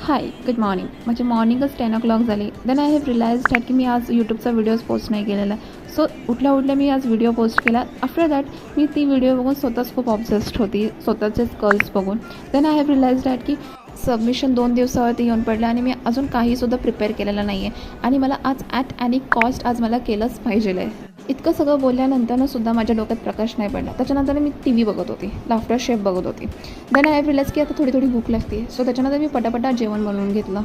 Hi good morning. माझी मॉर्निंगच 10 o'clock झाली. Then I have realise that की मी आज यूट्यूबचा व्हिडिओज पोस्ट नाही केलेला. सो उठल्या उठल्या मी आज व्हिडिओ पोस्ट केला. आफ्टर दॅट मी ती व्हिडिओ बघून स्वतःच खूप ऑब्सेस्ड होती, स्वतःचेच कर्ल्स बघून. Then I have realise that की सबमिशन 2 दिवसावरती येऊन पडलं आणि मी अजून काहीसुद्धा प्रिपेअर केलेलं नाही आहे आणि मला आज ॲट एनी कॉस्ट आज मला केलंच पाहिजे आहे. इतकं सगळं बोलल्यानंतरनं सुद्धा माझ्या डोक्यात प्रकाश नाही पडला. त्याच्यानंतर मी टी व्ही बघत होती, लाफ्टर शेफ बघत होती. देन आय हॅव रिअलाइज की आता थोडी थोडी भूक लागते. सो त्याच्यानंतर मी पटापटा जेवण बनवून घेतलं.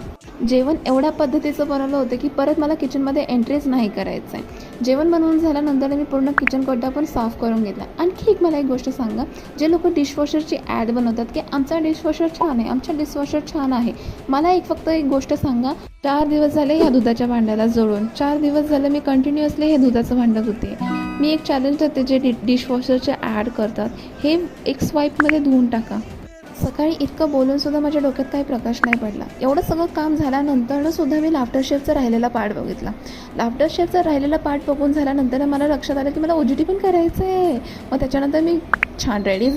जेवण एवढ्या पद्धतीचं बनवलं होतं की परत मला किचनमध्ये एंट्रीच नाही करायचं आहे. जेवण बनवून झाल्यानंतर मी पूर्ण किचन कोटा पण साफ करून घेतला. आणखी एक मला एक गोष्ट सांगा, जे लोक डिशवॉशरची ॲड बनवतात की आमचा डिशवॉशर छान आहे, आमचा डिशवॉशर छान आहे, मला फक्त एक गोष्ट सांगा, 4 दिवस झाले ह्या दुधाच्या भांड्याला जोडून, 4 दिवस झाले मी कंटिन्युअसली हे दुधाचं भांडं धुते. मी एक चॅलेंज देते, जे डिशवॉशरचे ॲड करतात हे एक स्वाईपमध्ये धुवून टाका. सकाळी इतकं बोलूनसुद्धा माझ्या डोक्यात काही प्रकाश नाही पडला. एवढं सगळं काम झाल्यानंतरनं सुद्धा मी लाफ्टर शेफचा राहिलेला पार्ट बघितला. लाफ्टर शेफचा राहिलेला पार्ट बघून झाल्यानंतर मला लक्षात आलं की मला OJT पण करायचं आहे. मग त्याच्यानंतर मी छान रेडी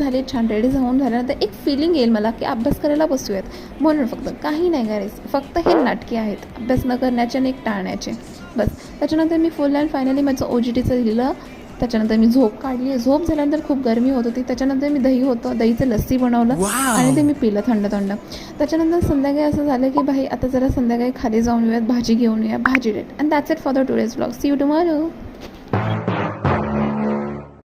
होऊन झाल्यानंतर एक फिलिंग येईल मला की अभ्यास करायला बसूयात म्हणून. फक्त काही नाही करायचं, फक्त हे नाटके आहेत अभ्यास न करण्याचे आणि एक टाळण्याचे, बस. त्याच्यानंतर मी फुल अँड फायनली माझं OJTचं लिहिलं. त्याच्यानंतर मी झोप काढली. झोप झाल्यानंतर खूप गरमी होत होती. त्याच्यानंतर मी दही होतं, दहीचं लस्सी बनवलं आणि ते मी पिलं थंड. त्याच्यानंतर संध्याकाळी असं झालं की भाई आता जरा संध्याकाळी खाली जाऊन येऊयात, भाजी घेऊन येऊया, भाजी date. And that's it for the today's vlog. See you tomorrow.